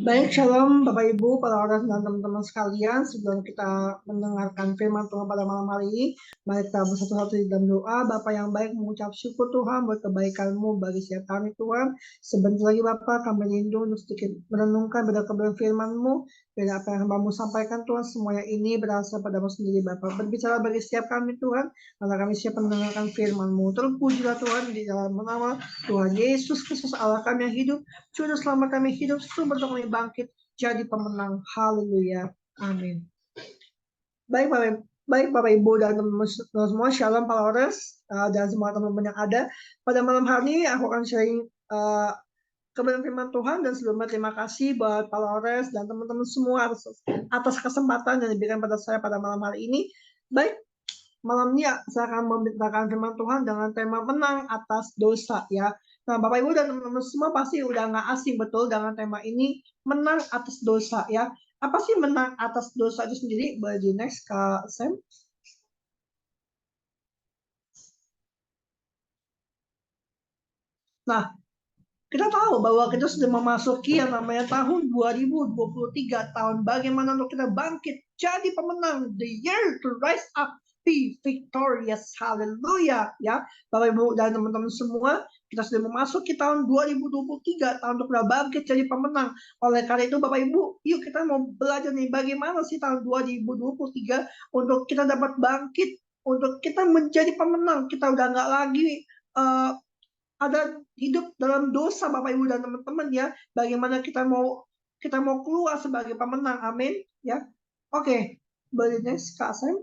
Baik, shalom Bapak Ibu, para orang dan teman-teman sekalian. Sebelum kita mendengarkan firman Tuhan pada malam hari ini, mari kita bersatu-satu di dalam doa. Bapak yang baik, mengucap syukur Tuhan buat kebaikan-Mu bagi setiap kami Tuhan. Sebentar lagi Bapak, kami rindu untuk sedikit merenungkan pada kebenaran firman-Mu. Bila apa yang hamba-Mu sampaikan Tuhan, semuanya ini berasal pada-Mu sendiri Bapak. Berbicara bagi setiap kami Tuhan, karena kami siap mendengarkan firman-Mu. Terpujilah Tuhan di dalam nama Tuhan Yesus Kristus Allah kami yang hidup. Juru selamat kami hidup, sumber untuk kami bangkit, jadi pemenang. Haleluya. Amin. Baik Bapak Ibu dan teman-teman semua, Shalom Palores dan semua teman-teman yang ada. Pada malam hari ini aku akan sharing kebenaran firman Tuhan, dan sebelumnya terima kasih buat Palores dan teman-teman semua atas kesempatan yang diberikan pada saya pada malam hari ini. Baik, malam ini saya akan memberitakan firman Tuhan dengan tema menang atas dosa ya. Nah, Bapak Ibu dan teman-teman semua pasti udah nggak asing betul dengan tema ini, menang atas dosa ya. Apa sih menang atas dosa itu sendiri? Boleh di next Kak Sam. Nah, kita tahu bahwa kita sudah memasuki yang namanya tahun 2023, tahun bagaimana untuk kita bangkit jadi pemenang, the year to rise up, be victorious, haleluya ya Bapak Ibu dan teman-teman semua. Kita sudah memasuki tahun 2023, tahun untuk kita bangkit jadi pemenang. Oleh karena itu Bapak Ibu, yuk kita mau belajar nih bagaimana sih tahun 2023 untuk kita dapat bangkit, untuk kita menjadi pemenang. Kita udah nggak lagi ada hidup dalam dosa Bapak Ibu dan teman-teman ya. Bagaimana kita mau keluar sebagai pemenang, amin ya. Oke, berikutnya Kak Sam.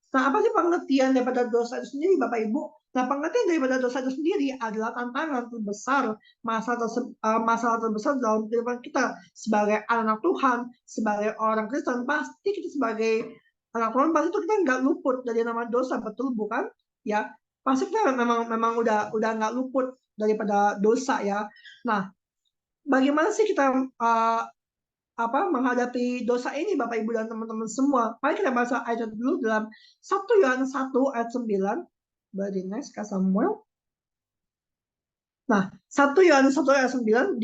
Nah, apa sih pengertian daripada dosa itu sendiri Bapak Ibu? Nah, pengertian daripada dosa itu sendiri adalah tantangan terbesar, masalah terbesar dalam kehidupan kita sebagai anak Tuhan, sebagai orang Kristen. Pasti kita sebagai anak Tuhan, pasti itu kita nggak luput dari nama dosa, betul bukan? Ya, pasti kita memang udah nggak luput daripada dosa ya. Nah, bagaimana sih kita menghadapi dosa ini Bapak Ibu dan teman-teman semua? Mari kita baca ayat dulu dalam 1 Yohanes 1 ayat 9. Berarti next Kak Samuel. Nah, 1 Yohanes 1 ayat 9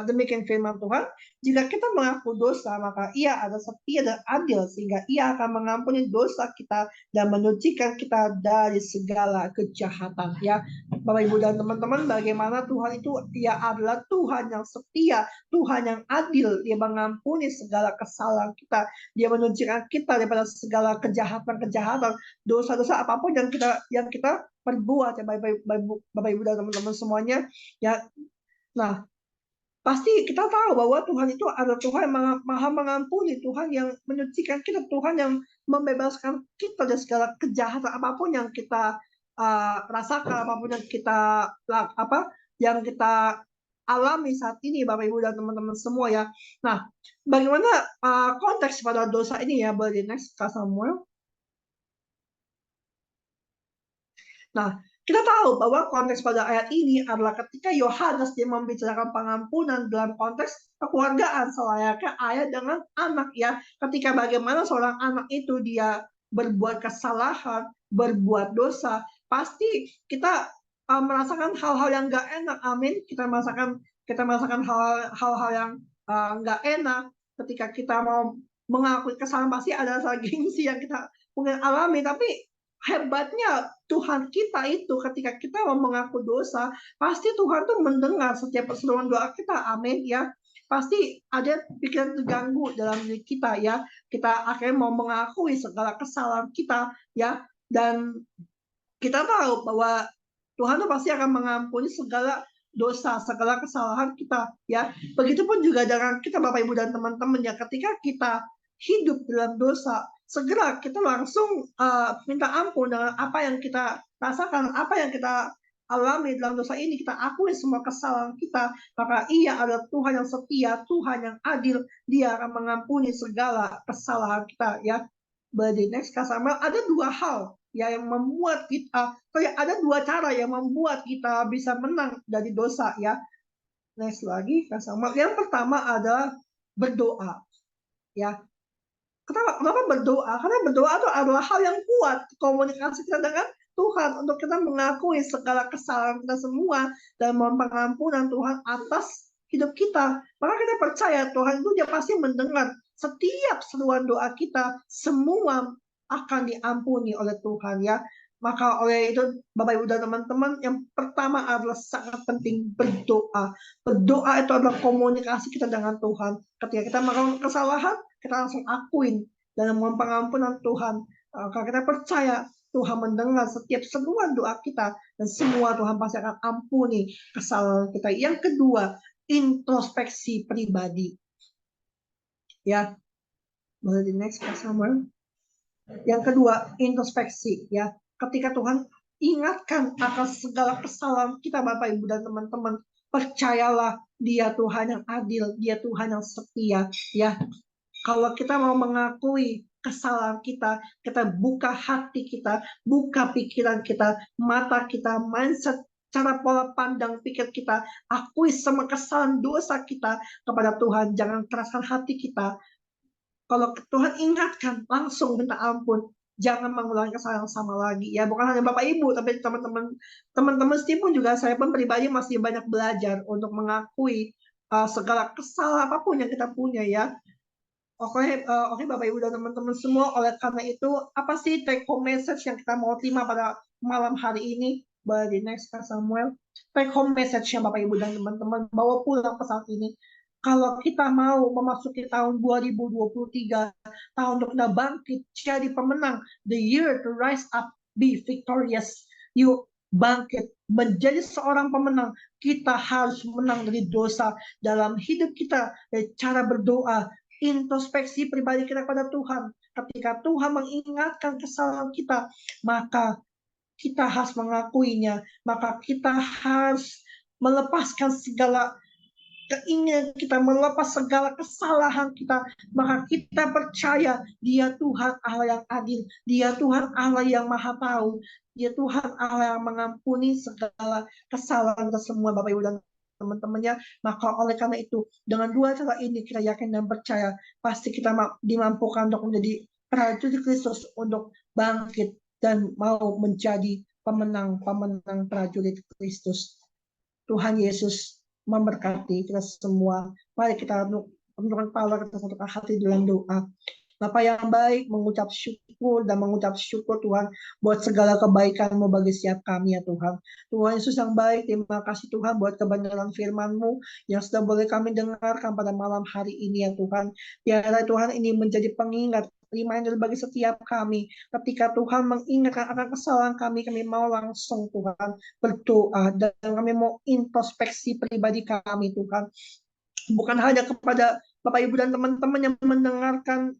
demikian firman Tuhan, jika kita mengaku dosa, maka ia adalah setia dan adil, sehingga ia akan mengampuni dosa kita dan menyucikan kita dari segala kejahatan. Ya, Bapak Ibu dan teman-teman, bagaimana Tuhan itu, ia adalah Tuhan yang setia, Tuhan yang adil, dia mengampuni segala kesalahan kita, dia menyucikan kita daripada segala kejahatan-kejahatan, dosa-dosa apapun yang kita perbuat ya Bapak Ibu dan teman-teman semuanya ya. Nah, pasti kita tahu bahwa Tuhan itu adalah Tuhan yang maha mengampuni, Tuhan yang menyucikan kita, Tuhan yang membebaskan kita dari segala kejahatan apapun yang kita rasakan, apapun yang kita alami saat ini Bapak Ibu dan teman-teman semua ya. Nah, bagaimana konteks pada dosa ini ya? Boleh next Kak Samuel. Nah, kita tahu bahwa konteks pada ayat ini adalah ketika Yohanes dia membicarakan pengampunan dalam konteks kekeluargaan selayaknya ayah dengan anak ya. Ketika bagaimana seorang anak itu dia berbuat kesalahan, berbuat dosa, pasti kita merasakan hal-hal yang nggak enak. Amin. Kita merasakan hal-hal yang nggak enak ketika kita mau mengakui kesalahan, pasti ada rasa gengsi yang kita mungkin alami, tapi hebatnya Tuhan kita itu ketika kita mau mengaku dosa, pasti Tuhan tuh mendengar setiap perseruan doa kita, amin ya. Pasti ada pikiran terganggu dalam diri kita ya, kita akhirnya mau mengakui segala kesalahan kita ya, dan kita tahu bahwa Tuhan tuh pasti akan mengampuni segala dosa, segala kesalahan kita ya. Begitupun juga dengan kita Bapak Ibu dan teman-teman ya, ketika kita hidup dalam dosa, segera kita langsung minta ampun dengan apa yang kita rasakan, apa yang kita alami dalam dosa ini, kita akui semua kesalahan kita, maka ia adalah Tuhan yang setia, Tuhan yang adil, dia akan mengampuni segala kesalahan kita ya. Berarti next Kak Samuel, ada dua hal ya yang membuat kita, ada dua cara yang membuat kita bisa menang dari dosa ya. Next lagi Kak Samuel. Yang pertama adalah berdoa ya. Kenapa berdoa? Karena berdoa itu adalah hal yang kuat komunikasi kita dengan Tuhan untuk kita mengakui segala kesalahan kita semua dan mohon pengampunan Tuhan atas hidup kita, maka kita percaya Tuhan itu dia pasti mendengar setiap seruan doa kita, semua akan diampuni oleh Tuhan ya. Maka oleh itu Bapak Ibu dan teman-teman, yang pertama adalah sangat penting berdoa. Berdoa itu adalah komunikasi kita dengan Tuhan. Ketika kita melakukan kesalahan, kita langsung akuin dan mohon pengampunan Tuhan. Kalau kita percaya Tuhan mendengar setiap seruan doa kita, dan semua Tuhan pasti akan ampuni kesalahan kita. Yang kedua, introspeksi pribadi. Ya, boleh di next Pak Samuel. Yang kedua, introspeksi. Ya, ketika Tuhan ingatkan akan segala kesalahan kita, Bapak Ibu dan teman-teman, percayalah Dia Tuhan yang adil, Dia Tuhan yang setia. Ya, kalau kita mau mengakui kesalahan kita, kita buka hati kita, buka pikiran kita, mata kita, mindset, cara pola pandang pikir kita, akui semua kesalahan dosa kita kepada Tuhan, jangan keraskan hati kita. Kalau Tuhan ingatkan, langsung minta ampun, jangan mengulangi kesalahan yang sama lagi. Ya, bukan hanya Bapak Ibu, tapi teman-teman setim pun juga, saya pun pribadi masih banyak belajar untuk mengakui segala kesalahan apapun yang kita punya ya. Oke, Bapak Ibu dan teman-teman semua, oleh karena itu, apa sih take home message yang kita mau terima pada malam hari ini? Boleh di next Kak Samuel. Take home message yang Bapak Ibu dan teman-teman bawa pulang ke saat ini. Kalau kita mau memasuki tahun 2023, tahun untuk kita bangkit, jadi pemenang, the year to rise up, be victorious. Yuk bangkit, menjadi seorang pemenang. Kita harus menang dari dosa dalam hidup kita, dari cara berdoa, introspeksi pribadi kita pada Tuhan. Ketika Tuhan mengingatkan kesalahan kita, maka kita harus mengakuinya. Maka kita harus melepaskan segala keinginan kita, melepas segala kesalahan kita. Maka kita percaya Dia Tuhan Allah yang adil, Dia Tuhan Allah yang maha tahu, Dia Tuhan Allah yang mengampuni segala kesalahan kita semua, Bapak Ibu dan teman-temannya. Maka oleh karena itu, dengan dua cara ini kita yakin dan percaya pasti kita dimampukan untuk menjadi prajurit Kristus, untuk bangkit dan mau menjadi pemenang prajurit Kristus. Tuhan Yesus memberkati kita semua. Mari kita menundukkan kepala kita, satukan hati dalam doa. Bapa yang baik, mengucap syukur Tuhan buat segala kebaikan-Mu bagi setiap kami ya Tuhan. Tuhan Yesus yang baik, terima kasih Tuhan buat kebenaran firman-Mu yang sudah boleh kami dengarkan pada malam hari ini ya Tuhan. Biarlah Tuhan ini menjadi pengingat, reminder bagi setiap kami. Ketika Tuhan mengingatkan akan kesalahan kami mau langsung Tuhan berdoa, dan kami mau introspeksi pribadi kami Tuhan. Bukan hanya kepada Bapak Ibu dan teman-teman yang mendengarkan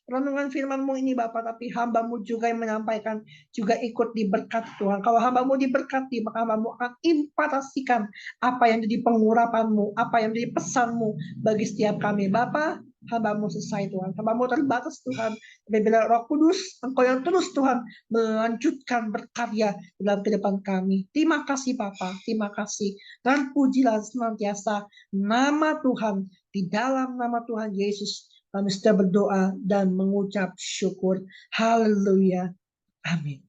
renungan firman-Mu ini Bapak, tapi hamba-Mu juga yang menyampaikan juga ikut diberkati Tuhan. Kalau hamba-Mu diberkati, maka hamba-Mu akan impartasikan apa yang jadi pengurapan-Mu, apa yang jadi pesan-Mu bagi setiap kami. Bapak, hamba-Mu selesai Tuhan, hamba-Mu terbatas Tuhan, tapi bila Roh Kudus, Engkau yang terus Tuhan melanjutkan berkarya dalam kehidupan kami. Terima kasih Bapak, terima kasih, dan pujilah senantiasa nama Tuhan. Di dalam nama Tuhan Yesus kami sudah berdoa dan mengucap syukur. Haleluya, amin.